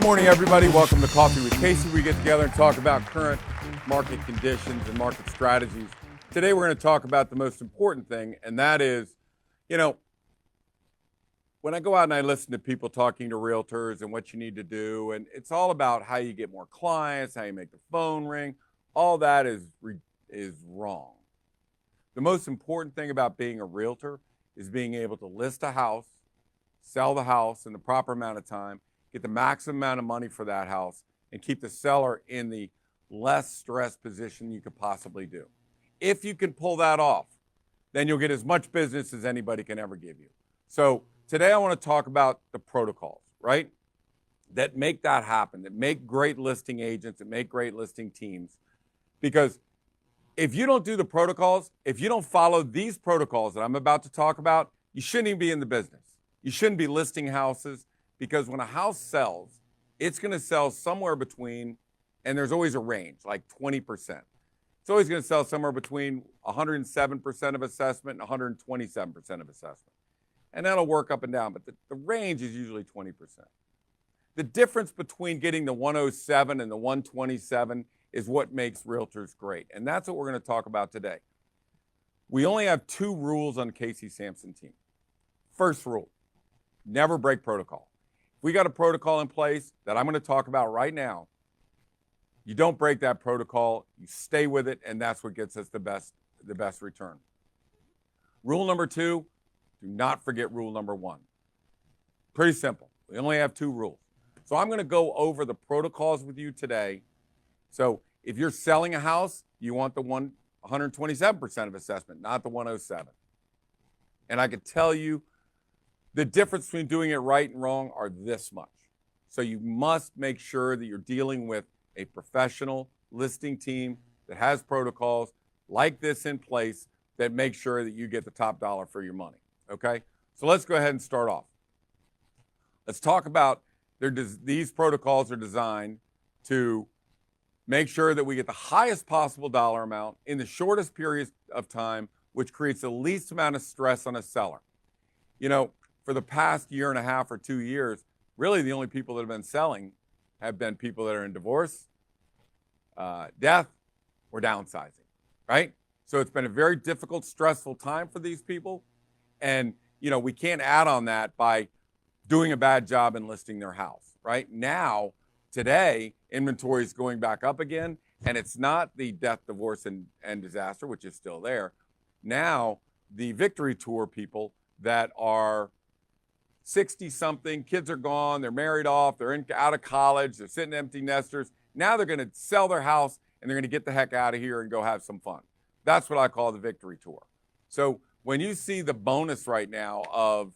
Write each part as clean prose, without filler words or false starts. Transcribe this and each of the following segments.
morning, everybody. Welcome to Coffee with Casey. We get together and talk about current market conditions and market strategies. Today, we're going to talk about the most important thing, and that is, when I go out and I listen to people talking to realtors and what you need to do, and it's all about how you get more clients, how you make the phone ring, all that is wrong. The most important thing about being a realtor is being able to list a house, sell the house in the proper amount of time, get the maximum amount of money for that house, and keep the seller in the less stressed position you could possibly do. If you can pull that off, then you'll get as much business as anybody can ever give you. So today I want to talk about the protocols, right? That make that happen, that make great listing agents, that make great listing teams. Because if you don't do the protocols, if you don't follow these protocols that I'm about to talk about, you shouldn't even be in the business. You shouldn't be listing houses. Because when a house sells, it's going to sell somewhere between, and there's always a range, like 20%. It's always going to sell somewhere between 107% of assessment and 127% of assessment. And that'll work up and down, but the range is usually 20%. The difference between getting the 107 and the 127 is what makes realtors great. And that's what we're going to talk about today. We only have 2 rules on the Casey Samson team. First rule, never break protocol. We got a protocol in place that I'm going to talk about right now. You don't break that protocol, you stay with it, and that's what gets us the best return. Rule number 2, do not forget rule number 1. Pretty simple. We only have 2 rules. So I'm going to go over the protocols with you today. So if you're selling a house, you want the 127% of assessment, not the 107. And I could tell you, the difference between doing it right and wrong are this much. So you must make sure that you're dealing with a professional listing team that has protocols like this in place that make sure that you get the top dollar for your money, okay? So let's go ahead and start off. Let's talk about these protocols are designed to make sure that we get the highest possible dollar amount in the shortest period of time, which creates the least amount of stress on a seller. For the past year and a half or 2 years, really the only people that have been selling have been people that are in divorce, death, or downsizing, right? So it's been a very difficult, stressful time for these people. And, we can't add on that by doing a bad job in listing their house, right? Now, today, inventory is going back up again, and it's not the death, divorce, and disaster, which is still there. Now, the victory tour people that are 60-something, kids are gone, they're married off, they're out of college, they're sitting empty nesters. Now they're going to sell their house and they're going to get the heck out of here and go have some fun. That's what I call the victory tour. So when you see the bonus right now of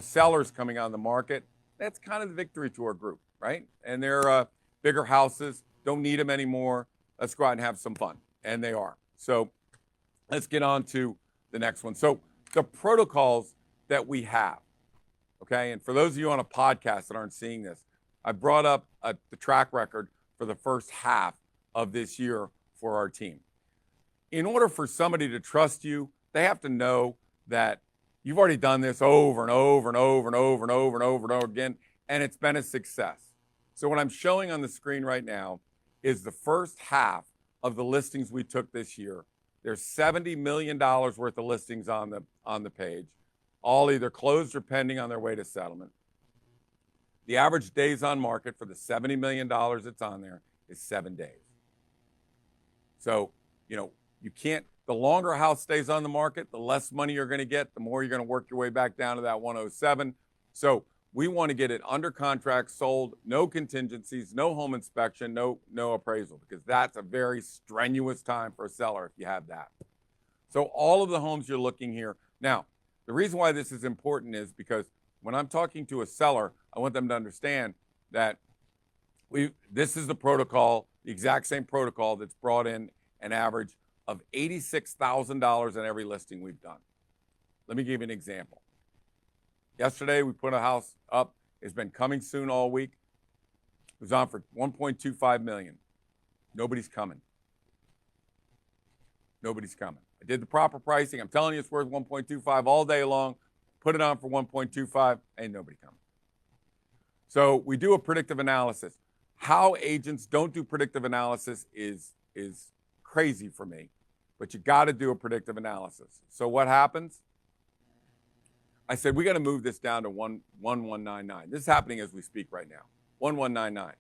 sellers coming on the market, that's kind of the victory tour group, right? And they're bigger houses, don't need them anymore. Let's go out and have some fun. And they are. So let's get on to the next one. So the protocols that we have, okay? And for those of you on a podcast that aren't seeing this, I brought up the track record for the first half of this year for our team. In order for somebody to trust you, they have to know that you've already done this over and over and over and over and over and over and over again, and it's been a success. So what I'm showing on the screen right now is the first half of the listings we took this year. There's $70 million worth of listings on the page, all either closed or pending on their way to settlement. The average days on market for the $70 million that's on there is 7 days. So, you can't, the longer a house stays on the market, the less money you're going to get, the more you're going to work your way back down to that 107. So we want to get it under contract, sold, no contingencies, no home inspection, no appraisal, because that's a very strenuous time for a seller if you have that. So all of the homes you're looking here. Now, the reason why this is important is because when I'm talking to a seller, I want them to understand that this is the protocol, the exact same protocol that's brought in an average of $86,000 in every listing we've done. Let me give you an example. Yesterday, we put a house up. It's been coming soon all week. It was on for $1.25 million. Nobody's coming. Nobody's coming. I did the proper pricing. I'm telling you it's worth 1.25 all day long. Put it on for 1.25, ain't nobody coming. So we do a predictive analysis. How agents don't do predictive analysis is crazy for me, but you got to do a predictive analysis. So what happens? I said, we got to move this down to 1199. This is happening as we speak right now. 1199.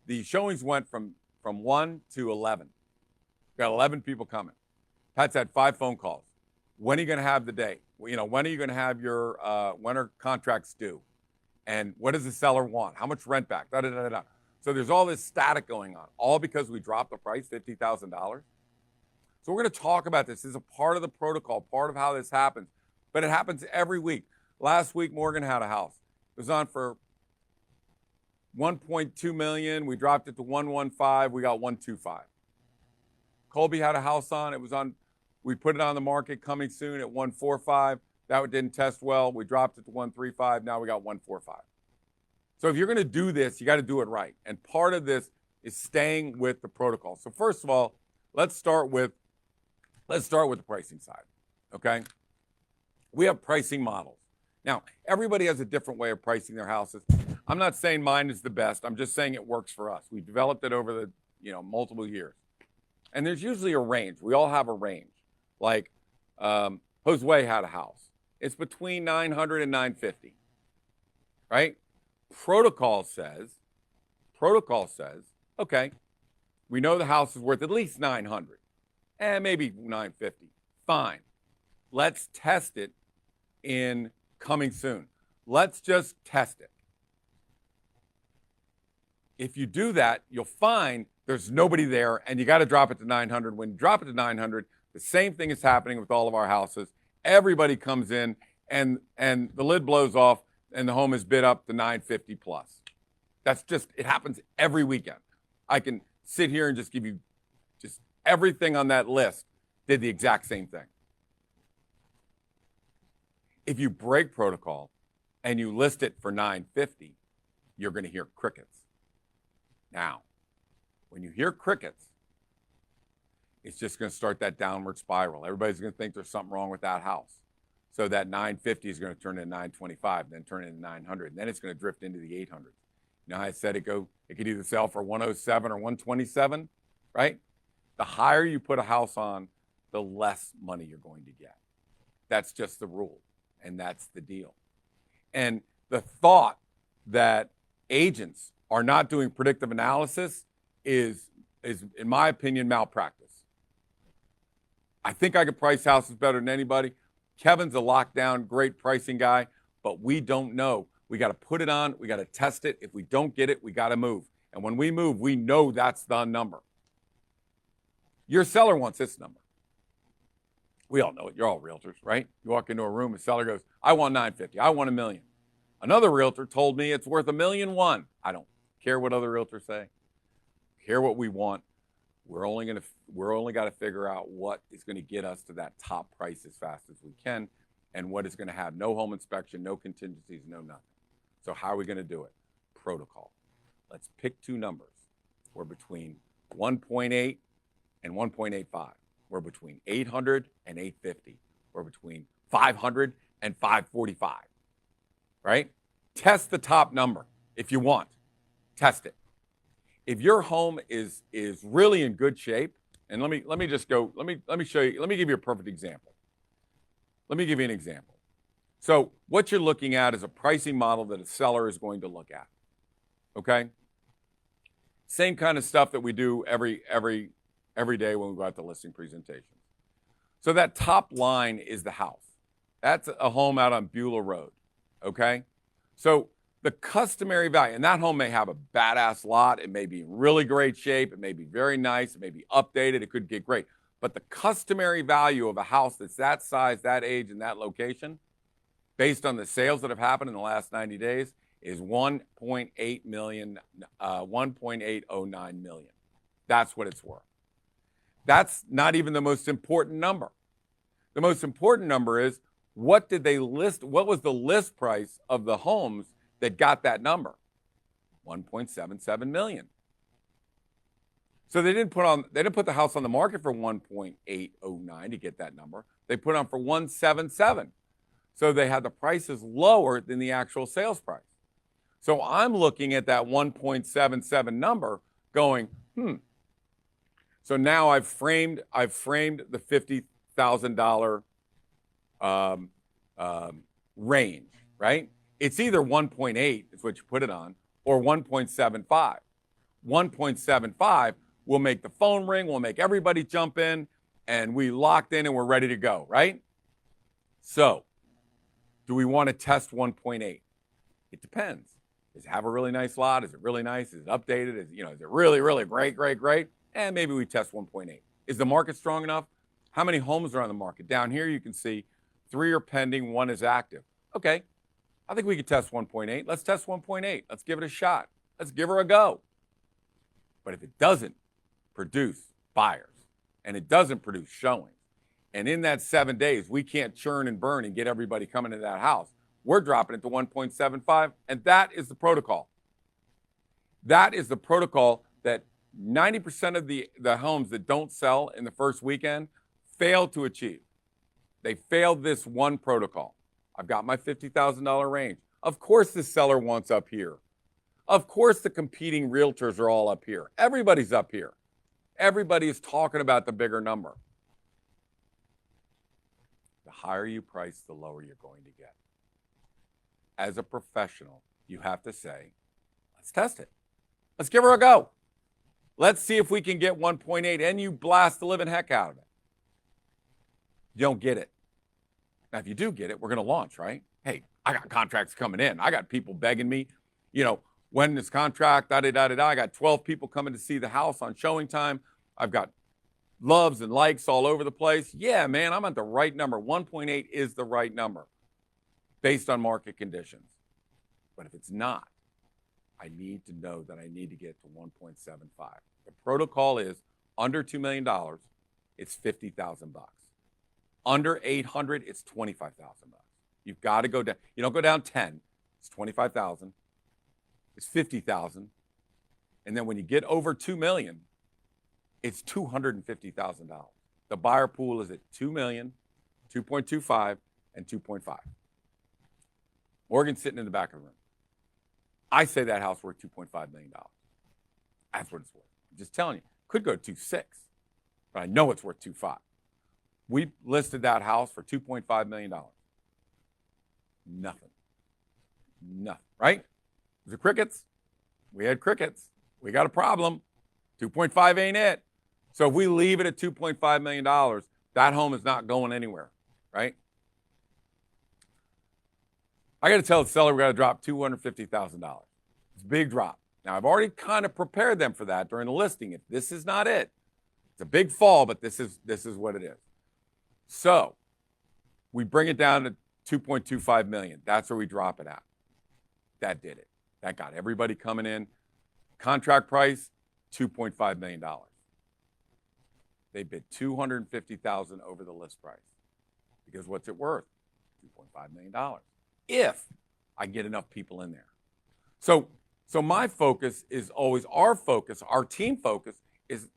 The showings went from 1 to 11. We've got 11 people coming. Pat's had 5 phone calls. When are you going to have the date? When are you going to have your, when are contracts due? And what does the seller want? How much rent back? Da, da, da, da. So there's all this static going on, all because we dropped the price $50,000. So we're going to talk about this. This is a part of the protocol, part of how this happens. But it happens every week. Last week, Morgan had a house. It was on for $1.2 million. We dropped it to $115. We got $125. Colby had a house on. It was on. We put it on the market coming soon at $145. That didn't test well. We dropped it to $135. Now we got $145. So if you're going to do this, you got to do it right. And part of this is staying with the protocol. So first of all, let's start with the pricing side. Okay? We have pricing models. Now, everybody has a different way of pricing their houses. I'm not saying mine is the best. I'm just saying it works for us. We developed it over the multiple years. And there's usually a range. We all have a range. Like Josue had a house. It's between 900 and 950, right? Protocol says, okay, we know the house is worth at least 900 and maybe 950. Fine. Let's test it in coming soon. Let's just test it. If you do that, you'll find there's nobody there and you got to drop it to 900. When you drop it to 900, the same thing is happening with all of our houses. Everybody comes in and the lid blows off and the home is bid up to 950 plus. That's just, it happens every weekend. I can sit here and just give you just everything on that list did the exact same thing. If you break protocol and you list it for 950, you're going to hear crickets. Now, when you hear crickets, it's just going to start that downward spiral. Everybody's going to think there's something wrong with that house. So that 950 is going to turn into 925, then turn into 900, and then it's going to drift into the 800s. You know how I said it could either sell for 107 or 127, right? The higher you put a house on, the less money you're going to get. That's just the rule, and that's the deal. And the thought that agents are not doing predictive analysis is, in my opinion, malpractice. I think I could price houses better than anybody. Kevin's a lockdown, great pricing guy, but we don't know. We got to put it on. We got to test it. If we don't get it, we got to move. And when we move, we know that's the number. Your seller wants this number. We all know it. You're all realtors, right? You walk into a room, a seller goes, I want 950. I want $1 million. Another realtor told me it's worth $1.1 million. I don't care what other realtors say. Care what we want. We're only got to figure out what is going to get us to that top price as fast as we can, and what is going to have no home inspection, no contingencies, no nothing. So how are we going to do it? Protocol. Let's pick 2 numbers. We're between 1.8 and 1.85. We're between 800 and 850. We're between 500 and 545. Right? Test the top number if you want. Test it. If your home is really in good shape, and let me show you, let me give you a perfect example. Let me give you an example. So what you're looking at is a pricing model that a seller is going to look at. Okay? Same kind of stuff that we do every day when we go out to listing presentations. So that top line is the house. That's a home out on Beulah Road. Okay? So the customary value, and that home may have a badass lot. It may be in really great shape. It may be very nice. It may be updated. It could get great. But the customary value of a house that's that size, that age, and that location, based on the sales that have happened in the last 90 days, is $1.8 million, $1.809 million. That's what it's worth. That's not even the most important number. The most important number is, what did they list? What was the list price of the homes that got that number? $1.77 million. So they didn't put the house on the market for 1.809 to get that number. They put it on for 177. So they had the prices lower than the actual sales price. So I'm looking at that 1.77 number going, So now I've framed the $50,000 range, right? It's either 1.8 is what you put it on, or 1.75. 1.75 will make the phone ring, will make everybody jump in, and we locked in and we're ready to go, right? So, do we want to test 1.8? It depends. Does it have a really nice lot? Is it really nice? Is it updated? Is it really, really great? And maybe we test 1.8. Is the market strong enough? How many homes are on the market? Down here you can see 3 are pending, 1 is active. Okay, I think we could test 1.8. Let's test 1.8. Let's give it a shot. Let's give her a go. But if it doesn't produce buyers and it doesn't produce showings, and in that 7 days we can't churn and burn and get everybody coming to that house, we're dropping it to 1.75, and that is the protocol. That is the protocol that 90% of the homes that don't sell in the first weekend fail to achieve. They failed this one protocol. I've got my $50,000 range. Of course the seller wants up here. Of course the competing realtors are all up here. Everybody's up here. Everybody is talking about the bigger number. The higher you price, the lower you're going to get. As a professional, you have to say, let's test it. Let's give her a go. Let's see if we can get 1.8, and you blast the living heck out of it. You don't get it. Now, if you do get it, we're going to launch, right? Hey, I got contracts coming in. I got people begging me, when this contract, I got 12 people coming to see the house on showing time. I've got loves and likes all over the place. Yeah, man, I'm at the right number. 1.8 is the right number based on market conditions. But if it's not, I need to know that I need to get to 1.75. The protocol is under $2 million, it's $50,000. Under 800, it's $25,000. You've got to go down. You don't go down 10. It's 25,000. It's 50,000. And then when you get over 2 million, it's $250,000. The buyer pool is at 2 million, 2.25, and 2.5. Morgan's sitting in the back of the room. I say that house worth $2.5 million. That's what it's worth. I'm just telling you. Could go to 2.6, but I know it's worth 2.5. We listed that house for $2.5 million. Nothing, right? Was it crickets? We had crickets. We got a problem. 2.5 ain't it. So if we leave it at $2.5 million, that home is not going anywhere, right? I got to tell the seller we got to drop $250,000. It's a big drop. Now, I've already kind of prepared them for that during the listing. If this is not it, it's a big fall, but this is what it is. So we bring it down to $2.25 million. That's where we drop it at. That did it. That got everybody coming in. Contract price, $2.5 million. They bid $250,000 over the list price. Because what's it worth? $2.5 million. If I get enough people in there. So my focus is always our team focus is.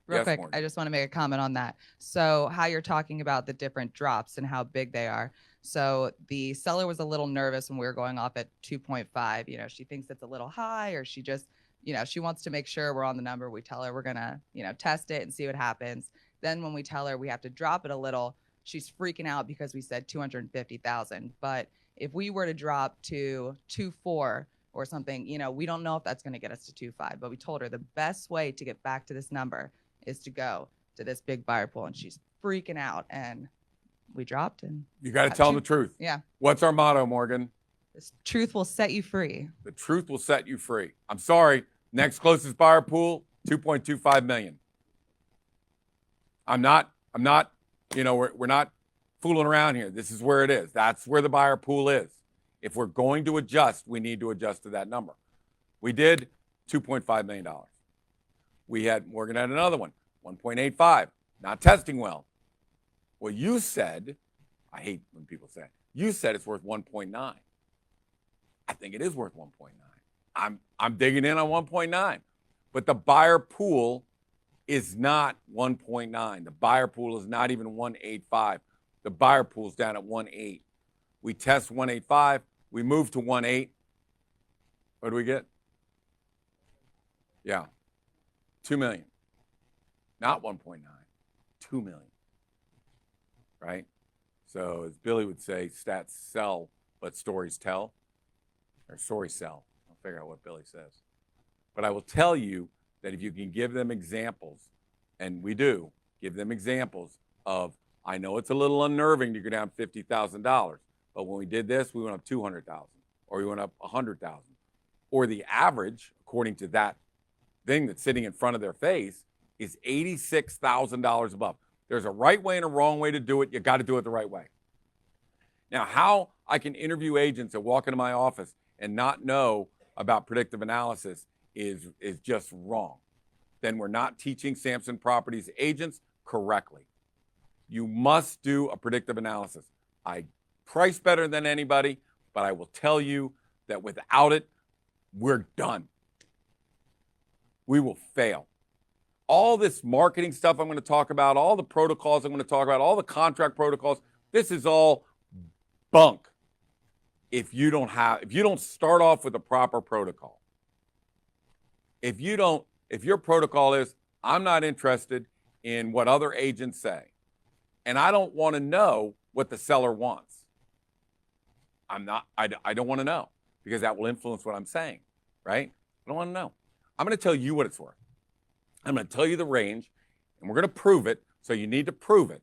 Real Yes, quick, Morgan. I just want to make a comment on that. So how you're talking about the different drops and how big they are. So the seller was a little nervous when we were going off at 2.5. She thinks it's a little high, or she just, she wants to make sure we're on the number. We tell her we're going to, test it and see what happens. Then when we tell her we have to drop it a little, she's freaking out because we said 250,000. But if we were to drop to 2.4 or something, we don't know if that's going to get us to 2.5. But we told her the best way to get back to this number is to go to this big buyer pool, and she's freaking out, and we dropped. And you got to tell them the truth. Yeah. What's our motto, Morgan? This truth will set you free. The truth will set you free. I'm sorry. Next closest buyer pool, 2.25 million. I'm not, we're not fooling around here. This is where it is. That's where the buyer pool is. If we're going to adjust, we need to adjust to that number. We did $2.5 million. Morgan had another one, 1.85, not testing well. Well, you said, I hate when people say, you said it's worth 1.9. I think it is worth 1.9. I'm digging in on 1.9. But the buyer pool is not 1.9. The buyer pool is not even 1.85. The buyer pool is down at 1.8. We test 1.85. We move to 1.8. What do we get? Yeah, 2 million, not 1.9, 2 million, right? So as Billy would say, stats sell, but stories tell, or stories sell. I'll figure out what Billy says. But I will tell you that if you can give them examples, and we do give them examples of, I know it's a little unnerving to go down $50,000, but when we did this, we went up 200,000, or we went up 100,000, or the average, according to that thing that's sitting in front of their face, is $86,000 above. There's a right way and a wrong way to do it. You got to do it the right way. Now, how I can interview agents that walk into my office and not know about predictive analysis is just wrong. Then we're not teaching Samson Properties agents correctly. You must do a predictive analysis. I price better than anybody, but I will tell you that without it, we're done. We will fail. All this marketing stuff I'm going to talk about, all the protocols I'm going to talk about, all the contract protocols, this is all bunk if you don't start off with a proper protocol. If your protocol is, I'm not interested in what other agents say, and I don't want to know what the seller wants. I don't want to know, because that will influence what I'm saying, right? I don't want to know. I'm going to tell you what it's worth. I'm going to tell you the range, and we're going to prove it, so you need to prove it.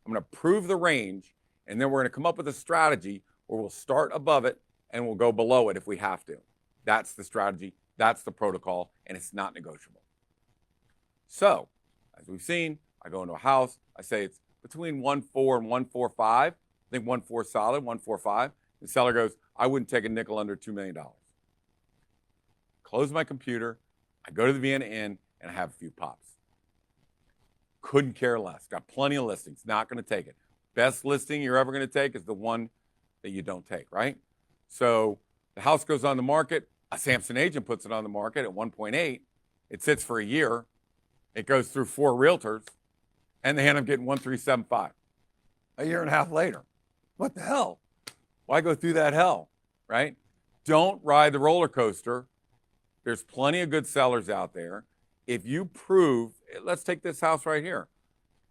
I'm going to prove the range, and then we're going to come up with a strategy where we'll start above it and we'll go below it if we have to. That's the strategy. That's the protocol, and it's not negotiable. So, as we've seen, I go into a house. I say it's between 1.4 and 1.45. I think 1.4 solid, 1.45. The seller goes, I wouldn't take a nickel under $2 million. Close my computer. I go to the Vienna Inn, and I have a few pops. Couldn't care less. Got plenty of listings. Not going to take it. Best listing you're ever going to take is the one that you don't take, right? So the house goes on the market. A Samson agent puts it on the market at 1.8. It sits for a year. It goes through 4 realtors, and they end up getting 1.375. A year and a half later. What the hell? Why go through that hell, right? Don't ride the roller coaster. There's plenty of good sellers out there. If you prove, let's take this house right here.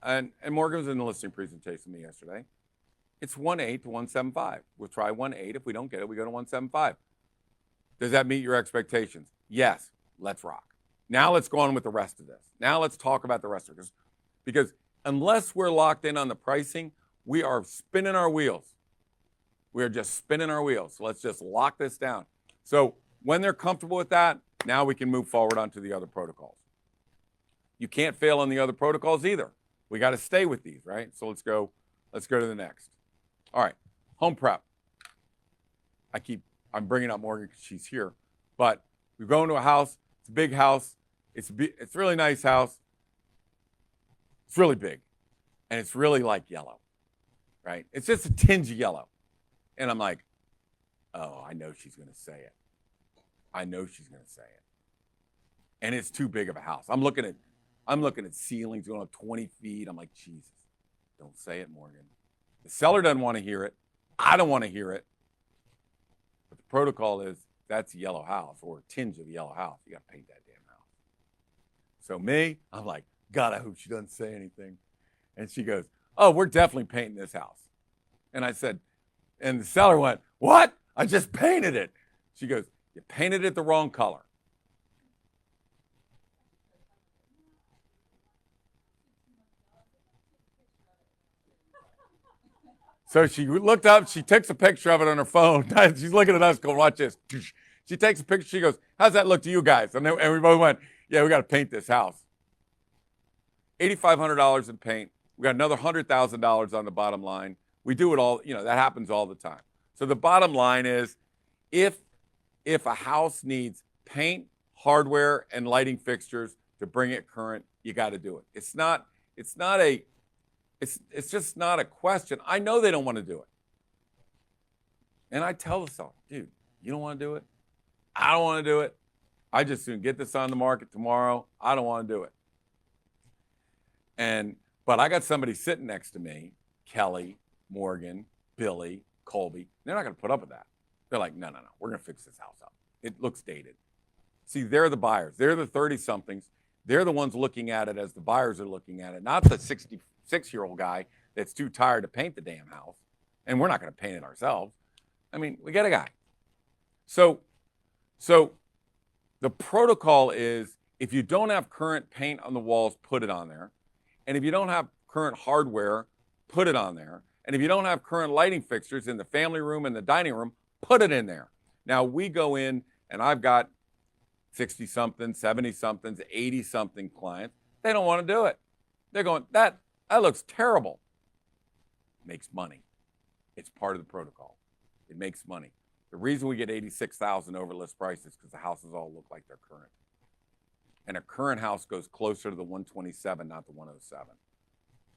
And Morgan was in the listing presentation with me yesterday. It's 1.8 to 1.75. We'll try 1.8. If we don't get it, we go to 1.75. Does that meet your expectations? Yes. Let's rock. Now let's go on with the rest of this. Now let's talk about the rest of this. Because unless we're locked in on the pricing, we are spinning our wheels. We are just spinning our wheels. So let's just lock this down. So when they're comfortable with that, now we can move forward onto the other protocols. You can't fail on the other protocols either. We got to stay with these, right? So let's go to the next. All right, home prep. I'm bringing up Morgan because she's here, but we go into a house. It's a big house. It's a really nice house. It's really big, and it's really like yellow, right? It's just a tinge of yellow, and I'm like, oh, I know she's going to say it. I know she's going to say it, and it's too big of a house. I'm looking at ceilings going up 20 feet. I'm like, Jesus, don't say it, Morgan. The seller doesn't want to hear it. I don't want to hear it. But the protocol is that's a yellow house or a tinge of a yellow house. You got to paint that damn house. So me, I'm like, God, I hope she doesn't say anything. And she goes, oh, we're definitely painting this house. And I said, and the seller went, what? I just painted it. She goes, you painted it the wrong color. So she looked up, she takes a picture of it on her phone. She's looking at us going, watch this. She takes a picture, she goes, how's that look to you guys? And we both went, yeah, we got to paint this house. $8,500 in paint. We got another $100,000 on the bottom line. We do it all, that happens all the time. So the bottom line is, if a house needs paint, hardware, and lighting fixtures to bring it current, you got to do it. It's just not a question. I know they don't want to do it. And I tell the seller, dude, you don't want to do it? I don't want to do it. I just soon get this on the market tomorrow. I don't want to do it. But I got somebody sitting next to me, Kelly, Morgan, Billy, Colby. They're not going to put up with that. They're like, no. We're going to fix this house up. It looks dated. See, they're the buyers. They're the 30-somethings. They're the ones looking at it as the buyers are looking at it, not the 66-year-old guy that's too tired to paint the damn house. And we're not going to paint it ourselves. I mean, we got a guy. So the protocol is if you don't have current paint on the walls, put it on there. And if you don't have current hardware, put it on there. And if you don't have current lighting fixtures in the family room and the dining room, put it in there. Now we go in and I've got 60-something, 70-somethings, 80-something clients. They don't want to do it. They're going, that looks terrible. Makes money. It's part of the protocol. It makes money. The reason we get 86,000 over list price is because the houses all look like they're current. And a current house goes closer to the 127, not the 107.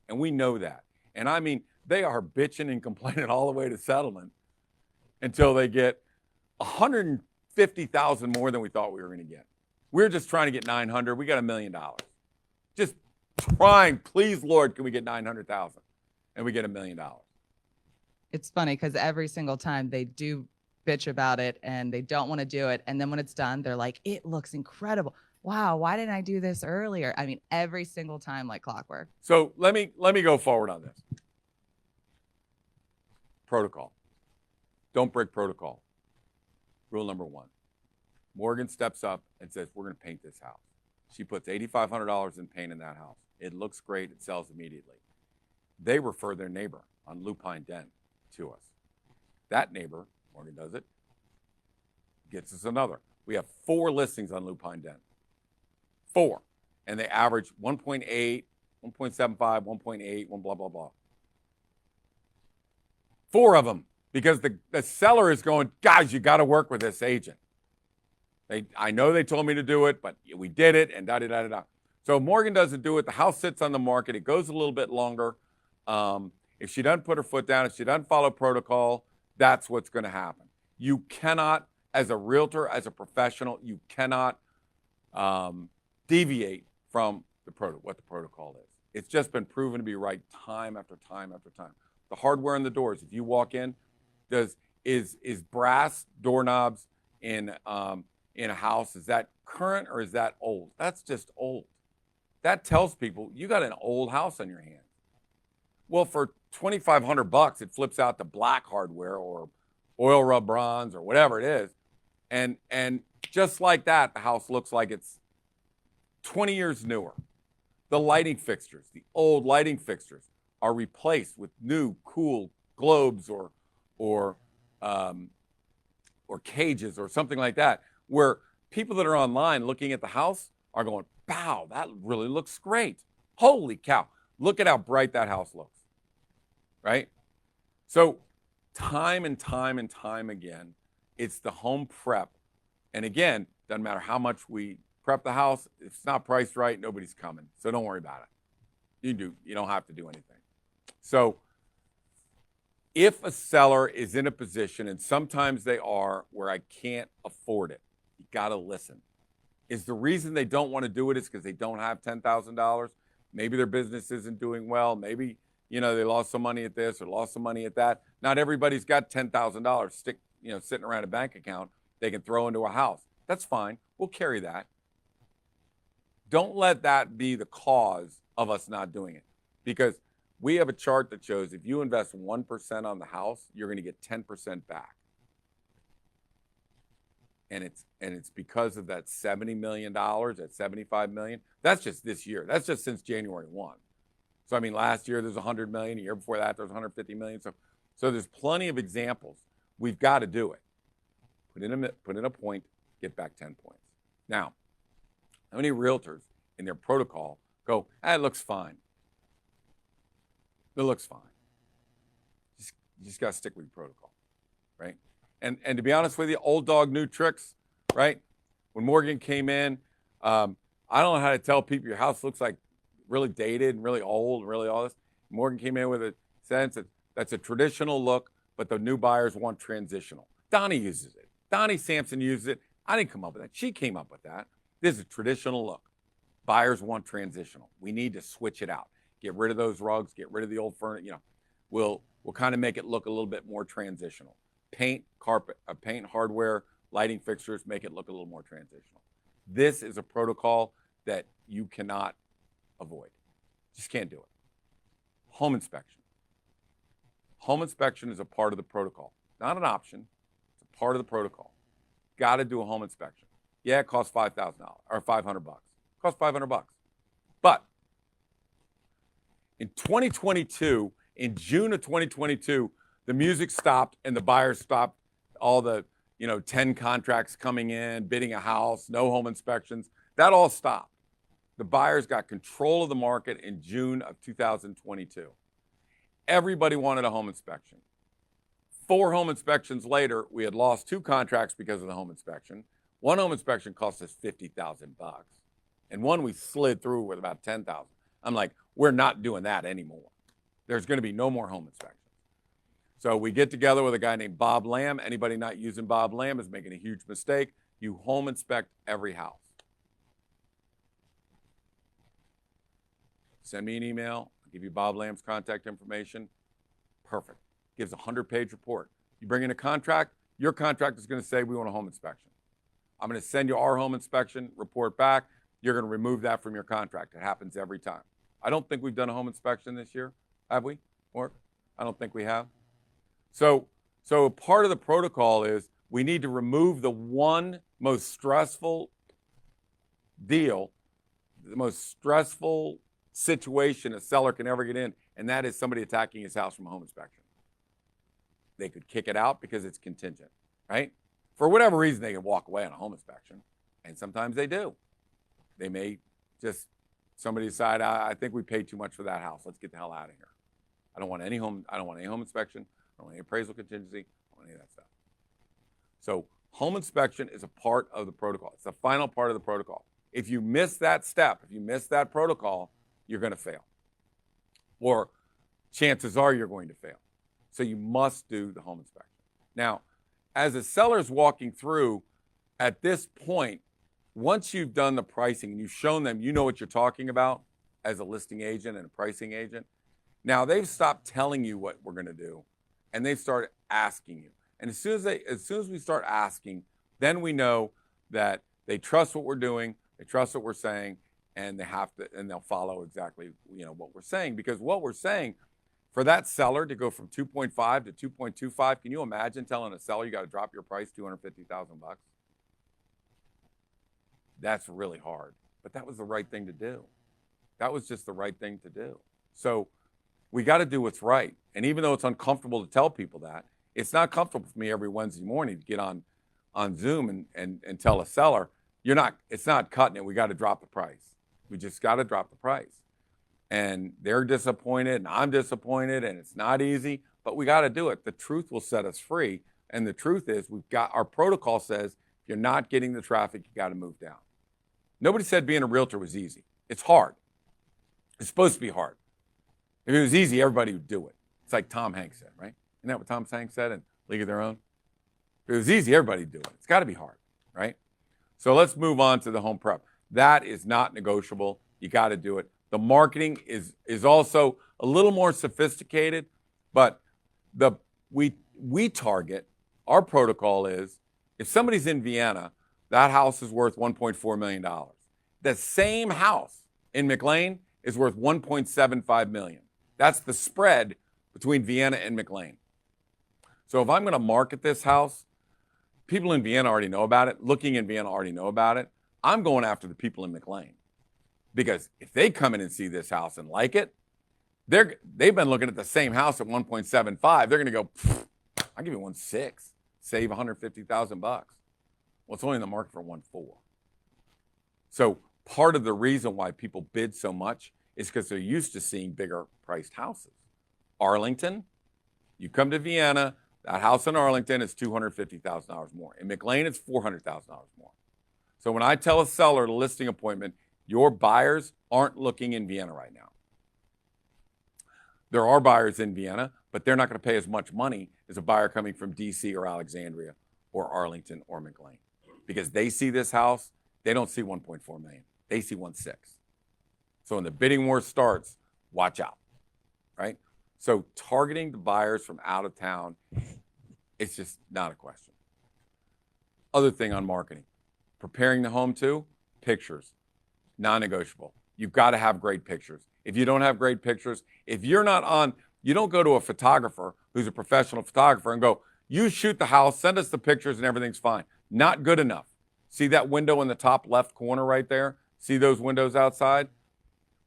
And we know that. And I mean, they are bitching and complaining all the way to settlement until they get 150,000 more than we thought we were going to get. We're just trying to get 900. We got $1 million. Just trying, please, Lord, can we get 900,000? And we get $1 million. It's funny because every single time they do bitch about it and they don't want to do it. And then when it's done, they're like, it looks incredible. Wow, why didn't I do this earlier? I mean, every single time like clockwork. So let me go forward on this. Protocol. Don't break protocol. Rule number 1. Morgan steps up and says, we're going to paint this house. She puts $8,500 in paint in that house. It looks great. It sells immediately. They refer their neighbor on Lupine Den to us. That neighbor, Morgan does it, gets us another. We have 4 listings on Lupine Den. 4. And they average 1.8, 1.75, 1.8, 1 blah, blah, blah. 4 of them, because the seller is going, guys, you got to work with this agent. I know they told me to do it, but we did it, and da-da-da-da-da. So Morgan doesn't do it. The house sits on the market. It goes a little bit longer. If she doesn't put her foot down, if she doesn't follow protocol, that's what's going to happen. You cannot, as a realtor, as a professional, you cannot deviate from what the protocol is. It's just been proven to be right time after time after time. The hardware in the doors, if you walk in, is brass doorknobs in a house, is that current or is that old? That's just old. That tells people you got an old house on your hands. Well, for $2,500, it flips out to black hardware or oil rub bronze or whatever it is. And just like that, the house looks like it's 20 years newer. The lighting fixtures, the old lighting fixtures, are replaced with new, cool globes or cages or something like that, where people that are online looking at the house are going, wow, that really looks great. Holy cow, look at how bright that house looks, right? So time and time and time again, it's the home prep. And again, doesn't matter how much we prep the house, if it's not priced right, nobody's coming. So don't worry about it. You don't have to do anything. So if a seller is in a position, and sometimes they are, where I can't afford it, you got to listen. Is the reason they don't want to do it is because they don't have $10,000? Maybe their business isn't doing well. Maybe, they lost some money at this or lost some money at that. Not everybody's got $10,000 sitting around a bank account they can throw into a house. That's fine. We'll carry that. Don't let that be the cause of us not doing it, because we have a chart that shows if you invest 1% on the house, you're going to get 10% back. And it's because of that $70 million, that $75 million. That's just this year. That's just since January 1. So I mean, last year there's $100 million. The year before that there's $150 million. So there's plenty of examples. We've got to do it. Put in a point, get back 10 points. Now, how many realtors in their protocol go, it looks fine? It looks fine. You just got to stick with your protocol, right? And to be honest with you, old dog, new tricks, right? When Morgan came in, I don't know how to tell people your house looks like really dated and really old and really all this. Morgan came in with a sense that that's a traditional look, but the new buyers want transitional. Donnie uses it. Donnie Samson uses it. I didn't come up with that. She came up with that. This is a traditional look. Buyers want transitional. We need to switch it out. Get rid of those rugs. Get rid of the old furniture. We'll kind of make it look a little bit more transitional. Paint, carpet, paint, hardware, lighting fixtures, make it look a little more transitional. This is a protocol that you cannot avoid. Just can't do it. Home inspection. Home inspection is a part of the protocol, not an option. It's a part of the protocol. Got to do a home inspection. Yeah, it costs $5,000 or $500. It costs $500. But in 2022, in June of 2022, the music stopped and the buyers stopped. All the 10 contracts coming in, bidding a house, no home inspections. That all stopped. The buyers got control of the market in June of 2022. Everybody wanted a home inspection. 4 home inspections later, we had lost 2 contracts because of the home inspection. 1 home inspection cost us $50,000, and 1 we slid through with about $10,000. I'm like, we're not doing that anymore. There's going to be no more home inspections. So we get together with a guy named Bob Lamb. Anybody not using Bob Lamb is making a huge mistake. You home inspect every house. Send me an email. I'll give you Bob Lamb's contact information. Perfect. Gives a 100-page report. You bring in a contract, your contract is going to say we want a home inspection. I'm going to send you our home inspection report back. You're going to remove that from your contract. It happens every time. I don't think we've done a home inspection this year, have we? Or I don't think we have. So part of the protocol is we need to remove the one most stressful deal, the most stressful situation a seller can ever get in, and that is somebody attacking his house from a home inspection. They could kick it out because it's contingent, right? For whatever reason, they can walk away on a home inspection, and sometimes they do. They may just, somebody decide, I think we paid too much for that house. Let's get the hell out of here. I don't want any home inspection. I don't want any appraisal contingency. I don't want any of that stuff. So home inspection is a part of the protocol. It's the final part of the protocol. If you miss that step, if you miss that protocol, you're going to fail. Or chances are you're going to fail. So you must do the home inspection. Now, as a seller's walking through, at this point, once you've done the pricing and you've shown them you know what you're talking about as a listing agent and a pricing agent, now they've stopped telling you what we're going to do, and they've started asking you. And as soon as we start asking, then we know that they trust what we're doing, they trust what we're saying, and they'll follow exactly what we're saying. Because what we're saying, for that seller to go from 2.5 to 2.25, can you imagine telling a seller you got to drop your price $250,000? That's really hard. But that was the right thing to do. That was just the right thing to do. So we got to do what's right. And even though it's uncomfortable to tell people that, it's not comfortable for me every Wednesday morning to get on Zoom and tell a seller, it's not cutting it. We got to drop the price. We just got to drop the price. And they're disappointed and I'm disappointed and it's not easy, but we got to do it. The truth will set us free. And the truth is our protocol says, if you're not getting the traffic, you got to move down. Nobody said being a realtor was easy. It's hard. It's supposed to be hard. If it was easy, everybody would do it. It's like Tom Hanks said, right? Isn't that what Tom Hanks said in League of Their Own? If it was easy, everybody would do it. It's got to be hard, right? So let's move on to the home prep. That is not negotiable. You got to do it. The marketing is also a little more sophisticated, but we target, our protocol is, if somebody's in Vienna, that house is worth $1.4 million. The same house in McLean is worth $1.75 million. That's the spread between Vienna and McLean. So if I'm going to market this house, people in Vienna already know about it. Looking in Vienna already know about it. I'm going after the people in McLean. Because if they come in and see this house and like it, they've been looking at the same house at 1.75. They're going to go, I'll give you 1.6, save $150,000. Well, it's only in the market for 1.4. So part of the reason why people bid so much is because they're used to seeing bigger priced houses. Arlington, you come to Vienna, that house in Arlington is $250,000 more. In McLean, it's $400,000 more. So when I tell a seller at a listing appointment, your buyers aren't looking in Vienna right now. There are buyers in Vienna, but they're not going to pay as much money as a buyer coming from DC or Alexandria or Arlington or McLean. Because they see this house, they don't see 1.4 million. They see 1.6. So when the bidding war starts, watch out, right? So targeting the buyers from out of town, it's just not a question. Other thing on marketing, preparing the home too, pictures, non-negotiable. You've got to have great pictures. If you don't have great pictures, if you're not on, you don't go to a photographer who's a professional photographer and go, you shoot the house, send us the pictures and everything's fine. Not good enough. See that window in the top left corner right there? See those windows outside?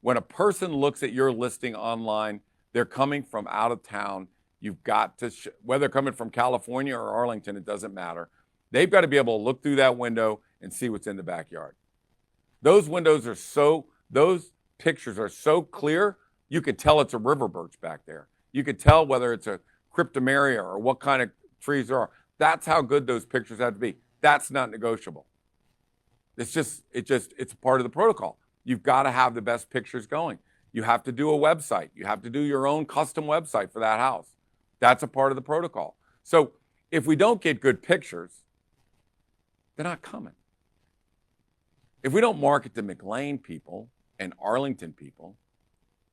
When a person looks at your listing online, they're coming from out of town. You've got to, whether they're coming from California or Arlington, it doesn't matter. They've got to be able to look through that window and see what's in the backyard. Those windows are so, those pictures are so clear, you could tell it's a river birch back there. You could tell whether it's a cryptomeria or what kind of trees there are. That's how good those pictures have to be. That's not negotiable. It's a part of the protocol. You've got to have the best pictures going. You have to do a website. You have to do your own custom website for that house. That's a part of the protocol. So if we don't get good pictures, they're not coming. If we don't market to McLean people and Arlington people,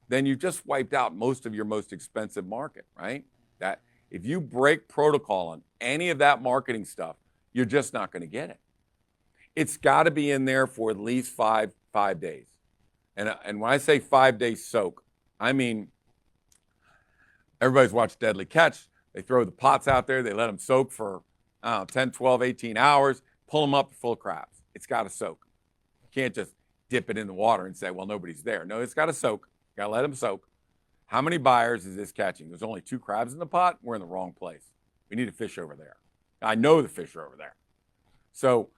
then you just wiped out most of your most expensive market, right? That if you break protocol on any of that marketing stuff, you're just not going to get it. It's got to be in there for at least five days. And when I say 5 day soak, I mean, everybody's watched Deadly Catch. They throw the pots out there. They let them soak for 10, 12, 18 hours, pull them up full of crabs. It's got to soak. You can't just dip it in the water and say, well, nobody's there. No, it's got to soak. You got to let them soak. How many buyers is this catching? There's only 2 crabs in the pot. We're in the wrong place. We need a fish over there. I know the fish are over there. So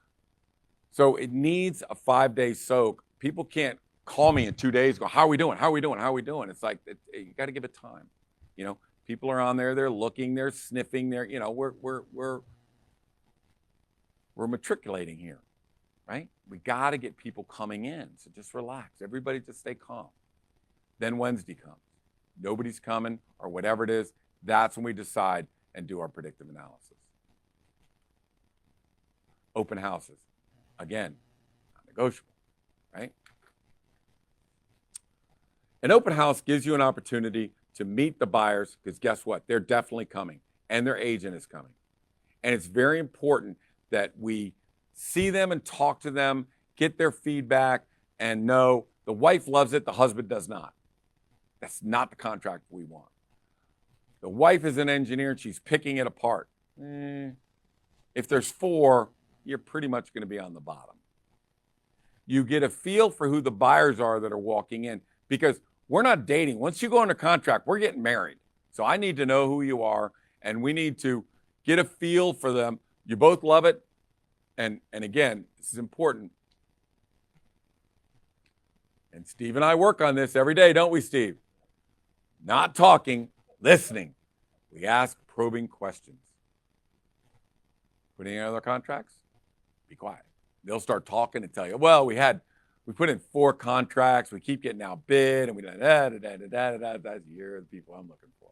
it needs a 5 day soak. People can't call me in 2 days, go, how are we doing? How are we doing? How are we doing? It's like, you got to give it time. You know, people are on there, they're looking, they're sniffing, we're matriculating here, right? We got to get people coming in. So just relax. Everybody just stay calm. Then Wednesday comes. Nobody's coming or whatever it is. That's when we decide and do our predictive analysis. Open houses. Again, not negotiable, right? An open house gives you an opportunity to meet the buyers because guess what? They're definitely coming and their agent is coming. And it's very important that we see them and talk to them, get their feedback, and know the wife loves it, the husband does not. That's not the contract we want. The wife is an engineer and she's picking it apart. If there's 4, you're pretty much going to be on the bottom. You get a feel for who the buyers are that are walking in because we're not dating. Once you go under contract, we're getting married. So I need to know who you are, and we need to get a feel for them. You both love it. And again, this is important. And Steve and I work on this every day, don't we, Steve? Not talking, listening. We ask probing questions. Put any other contracts? Be quiet. They'll start talking and tell you, well, we put in 4 contracts. We keep getting outbid, and we That's you're the people I'm looking for,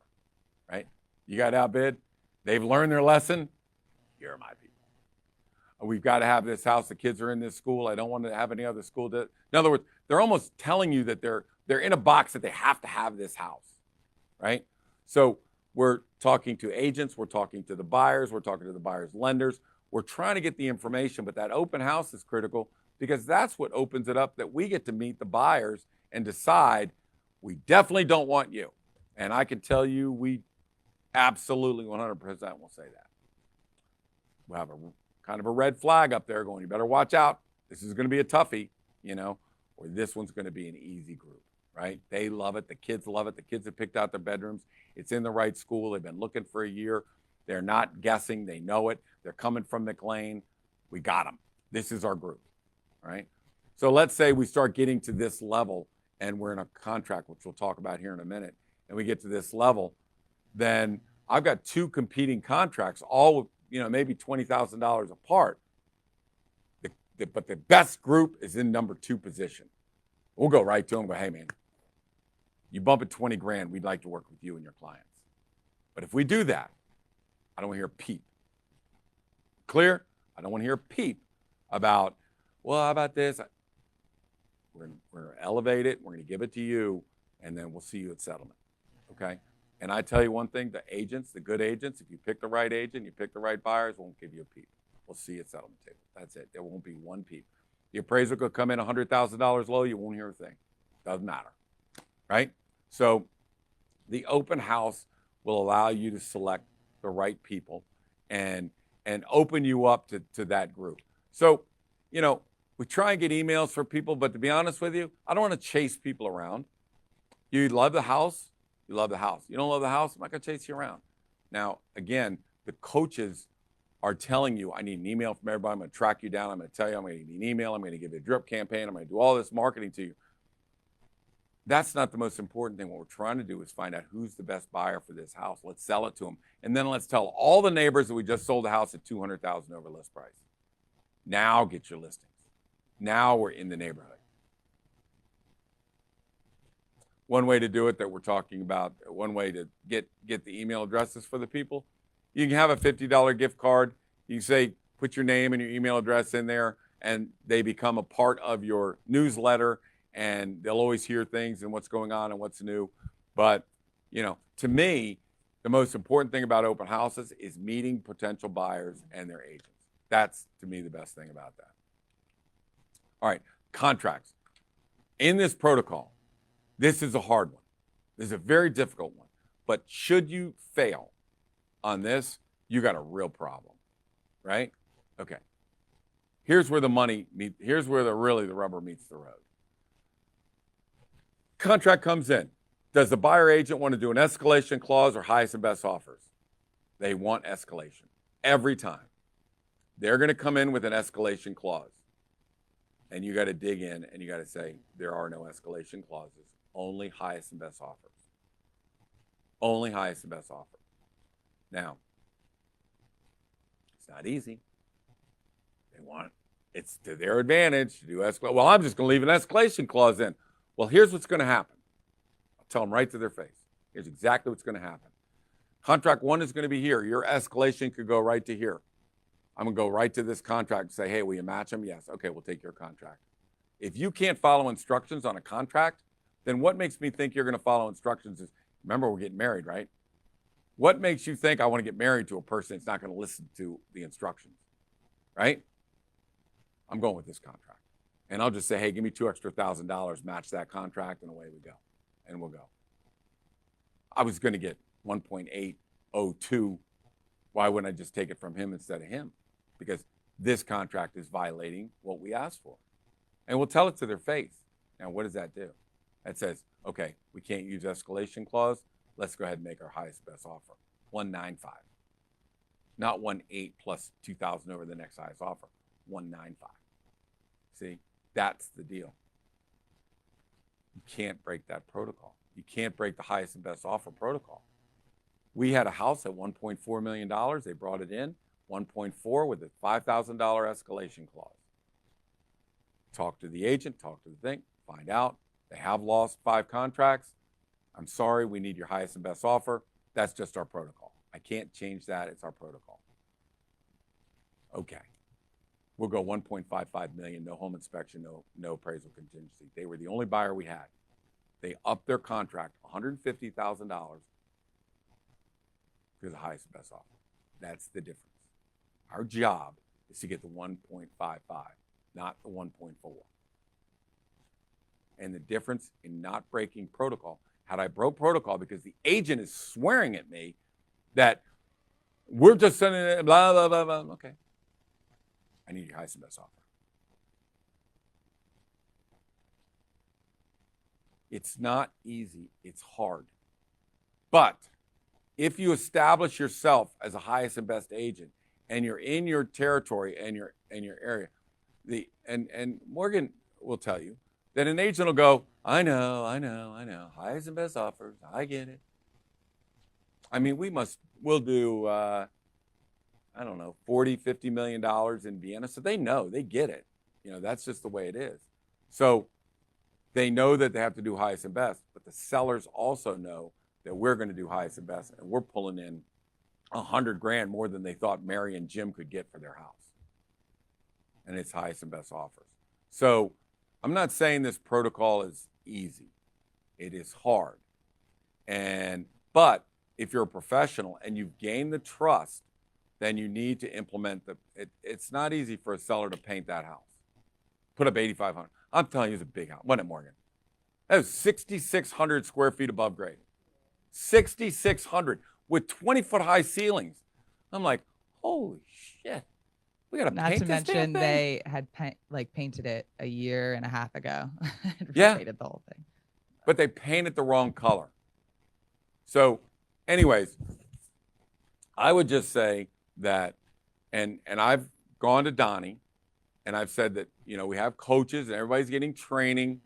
right? You got outbid. They've learned their lesson. You're my people. We've got to have this house. The kids are in this school. I don't want to have any other school. In other words, they're almost telling you that they're in a box that they have to have this house, right? So we're talking to agents. We're talking to the buyers. We're talking to the buyers' lenders. We're trying to get the information, but that open house is critical because that's what opens it up that we get to meet the buyers and decide we definitely don't want you. And I can tell you we absolutely 100% will say that. We'll have a kind of a red flag up there going, you better watch out. This is going to be a toughie, or this one's going to be an easy group, right? They love it. The kids love it. The kids have picked out their bedrooms. It's in the right school. They've been looking for a year. They're not guessing. They know it. They're coming from McLean. We got them. This is our group, right? So let's say we start getting to this level and we're in a contract, which we'll talk about here in a minute, and we get to this level, then I've got 2 competing contracts, all maybe $20,000 apart. But the best group is in number 2 position. We'll go right to them and go, hey, man, you bump it 20 grand, we'd like to work with you and your clients. But if we do that, I don't want to hear a peep. Clear? I don't want to hear a peep about, well, how about this? We're going to elevate it. We're going to give it to you, and then we'll see you at settlement, okay? And I tell you one thing, the agents, the good agents, if you pick the right agent, you pick the right buyers, won't give you a peep. We'll see you at settlement table. That's it. There won't be one peep. The appraiser could come in $100,000 low. You won't hear a thing. Doesn't matter, right? So the open house will allow you to select the right people and open you up to that group. So, we try and get emails from people, but to be honest with you, I don't want to chase people around. You love the house, you love the house. You don't love the house, I'm not going to chase you around. Now, again, the coaches are telling you, I need an email from everybody. I'm going to track you down. I'm going to tell you, I'm going to give you an email. I'm going to give you a drip campaign. I'm going to do all this marketing to you. That's not the most important thing. What we're trying to do is find out who's the best buyer for this house. Let's sell it to them. And then let's tell all the neighbors that we just sold the house at $200,000 over list price. Now get your listings. Now we're in the neighborhood. One way to do it that we're talking about, one way to get the email addresses for the people, you can have a $50 gift card. You can say, put your name and your email address in there, and they become a part of your newsletter, and they'll always hear things and what's going on and what's new. But, to me, the most important thing about open houses is meeting potential buyers and their agents. That's, to me, the best thing about that. All right, contracts. In this protocol, this is a hard one. This is a very difficult one. But should you fail on this, you got a real problem, right? Okay. Here's where the rubber meets the road. Contract comes in. Does the buyer agent want to do an escalation clause or highest and best offers? They want escalation every time. They're going to come in with an escalation clause. And you got to dig in and you got to say, there are no escalation clauses, only highest and best offers. Only highest and best offer. Now, it's not easy. It's to their advantage to do escalation. Well, I'm just going to leave an escalation clause in. Well, here's what's going to happen. I'll tell them right to their face. Here's exactly what's going to happen. Contract 1 is going to be here. Your escalation could go right to here. I'm going to go right to this contract and say, hey, will you match them? Yes. Okay, we'll take your contract. If you can't follow instructions on a contract, then what makes me think you're going to follow instructions is, remember, we're getting married, right? What makes you think I want to get married to a person that's not going to listen to the instructions, right? I'm going with this contract. And I'll just say, hey, give me $2,000 extra, match that contract, and away we go. And we'll go. I was going to get 1.802. Why wouldn't I just take it from him instead of him? Because this contract is violating what we asked for. And we'll tell it to their face. Now, what does that do? That says, okay, we can't use escalation clause. Let's go ahead and make our highest best offer. 195. Not 1.8 plus 2,000 over the next highest offer. 195. See, that's the deal. You can't break that protocol. You can't break the highest and best offer protocol. We had a house at $1.4 million. They brought it in, 1.4 with a $5,000 escalation clause. Talk to the agent, talk to the thing, find out. They have lost 5 contracts. I'm sorry, we need your highest and best offer. That's just our protocol. I can't change that. It's our protocol. Okay. We'll go 1.55 million, no home inspection, no appraisal contingency. They were the only buyer we had. They upped their contract $150,000 because the highest and best offer. That's the difference. Our job is to get the 1.55, not the 1.4. And the difference in not breaking protocol, had I broke protocol because the agent is swearing at me that we're just sending it, blah, blah, blah, blah. Okay. I need your highest and best offer. It's not easy. It's hard. But if you establish yourself as a highest and best agent and you're in your territory and your area, and Morgan will tell you that an agent will go, I know, highest and best offers, I get it. I mean, we'll do, I don't know, $40-50 million in Vienna. So they know, they get it. That's just the way it is. So they know that they have to do highest and best, but the sellers also know that we're going to do highest and best, and we're pulling in $100,000 more than they thought Mary and Jim could get for their house. And it's highest and best offers. So I'm not saying this protocol is easy. It is hard. But if you're a professional and you've gained the trust then you need to implement it's not easy for a seller to paint that house. Put up 8,500. I'm telling you, it's a big house. Wasn't it, Morgan? That was 6,600 square feet above grade. 6,600 with 20-foot high ceilings. I'm like, holy shit. We got to Not paint to this mention damn thing. they had painted it a year and a half ago. And Yeah. renovated the whole thing. But they painted the wrong color. So, anyways, I would just say that, and I've gone to Donnie, and I've said that, we have coaches and everybody's getting training,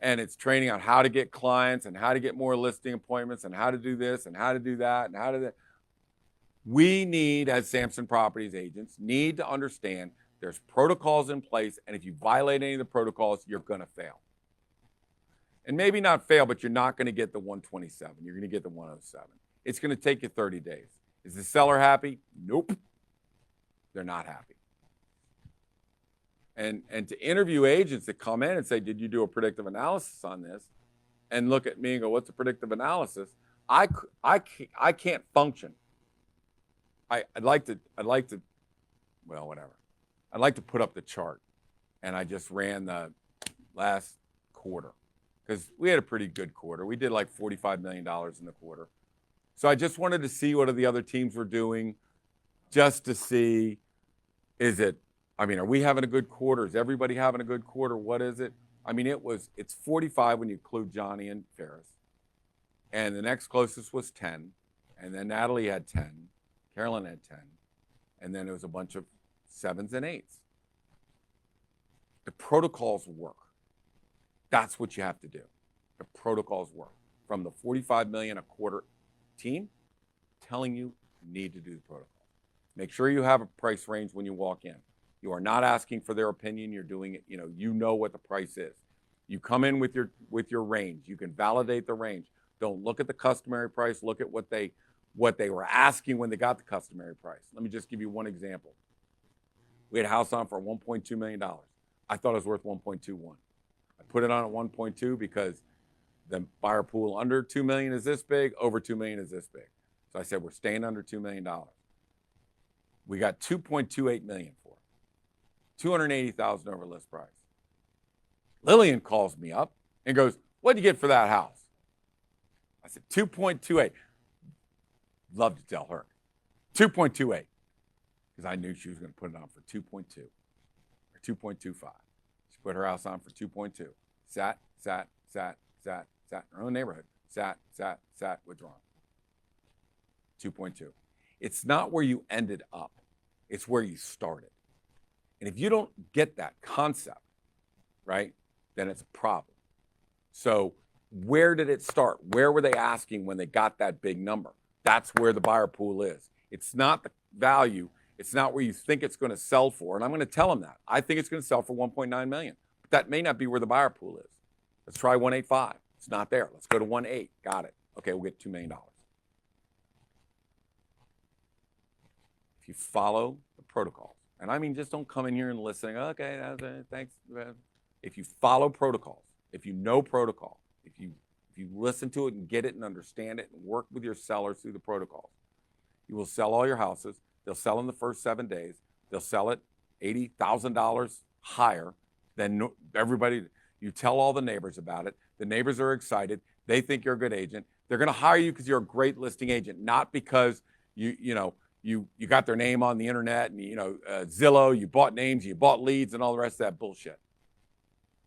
and it's training on how to get clients and how to get more listing appointments and how to do this and how to do that and how to that. We need, as Samson Properties agents, need to understand there's protocols in place, and if you violate any of the protocols, you're going to fail. And maybe not fail, but you're not going to get the 127. You're going to get the 107. It's going to take you 30 days. Is the seller happy? Nope. They're not happy. And to interview agents that come in and say, did you do a predictive analysis on this? And look at me and go, what's a predictive analysis? I can't function. I'd like to, well, whatever. I'd like to put up the chart. And I just ran the last quarter because we had a pretty good quarter. We did like $45 million in the quarter. So I just wanted to see what the other teams were doing, just to see, are we having a good quarter? Is everybody having a good quarter? What is it? It's 45 when you include Johnny and Ferris. And the next closest was 10. And then Natalie had 10. Carolyn had 10. And then it was a bunch of 7s and 8s. The protocols work. That's what you have to do. The protocols work. From the 45 million a quarter team telling you need to do the protocol. Make sure you have a price range when you walk in. You are not asking for their opinion. You're doing it, you know what the price is. You come in with your range. You can validate the range. Don't look at the customary price. Look at what they were asking when they got the customary price. Let me just give you one example. We had a house on for $1.2 million. I thought it was worth 1.21. I put it on at 1.2 because the buyer pool under 2 million is this big, over 2 million is this big. So I said, we're staying under $2 million. We got 2.28 million for it. 280,000 over list price. Lillian calls me up and goes, what'd you get for that house? I said, 2.28. Love to tell her. 2.28. Because I knew she was going to put it on for 2.2 or 2.25. She put her house on for 2.2. Sat in her own neighborhood. Sat, withdrawn. 2.2. It's not where you ended up. It's where you started. And if you don't get that concept, right, then it's a problem. So where did it start? Where were they asking when they got that big number? That's where the buyer pool is. It's not the value. It's not where you think it's going to sell for. And I'm going to tell them that. I think it's going to sell for 1.9 million. But that may not be where the buyer pool is. Let's try 185. It's not there. Let's go to 1.8. Got it. Okay, we'll get $2 million. If you follow the protocols, and just don't come in here and listen, okay, thanks. If you follow protocols, if you know protocol, if you listen to it and get it and understand it and work with your sellers through the protocols, you will sell all your houses. They'll sell in the first 7 days. They'll sell it $80,000 higher than everybody. You tell all the neighbors about it. The neighbors are excited. They think you're a good agent. They're going to hire you because you're a great listing agent, not because you got their name on the internet and Zillow, you bought names, you bought leads, and all the rest of that bullshit.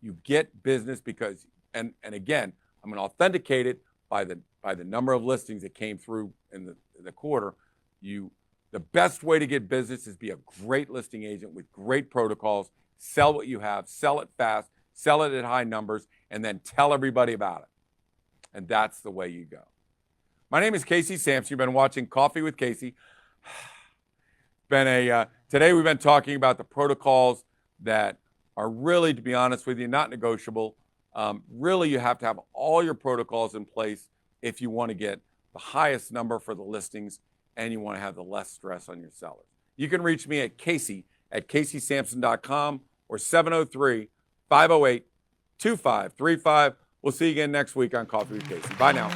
You get business because, and again, I'm going to authenticate it by the number of listings that came through in the quarter. The best way to get business is be a great listing agent with great protocols. Sell what you have, sell it fast, sell it at high numbers, and then tell everybody about it. And that's the way you go. My name is Casey Samson. You've been watching Coffee with Casey. Today we've been talking about the protocols that are really, to be honest with you, not negotiable. Really, you have to have all your protocols in place if you want to get the highest number for the listings and you want to have the less stress on your sellers. You can reach me at casey@caseysamson.com or 703-508-2535. We'll see you again next week on Coffee with Casey. Bye now.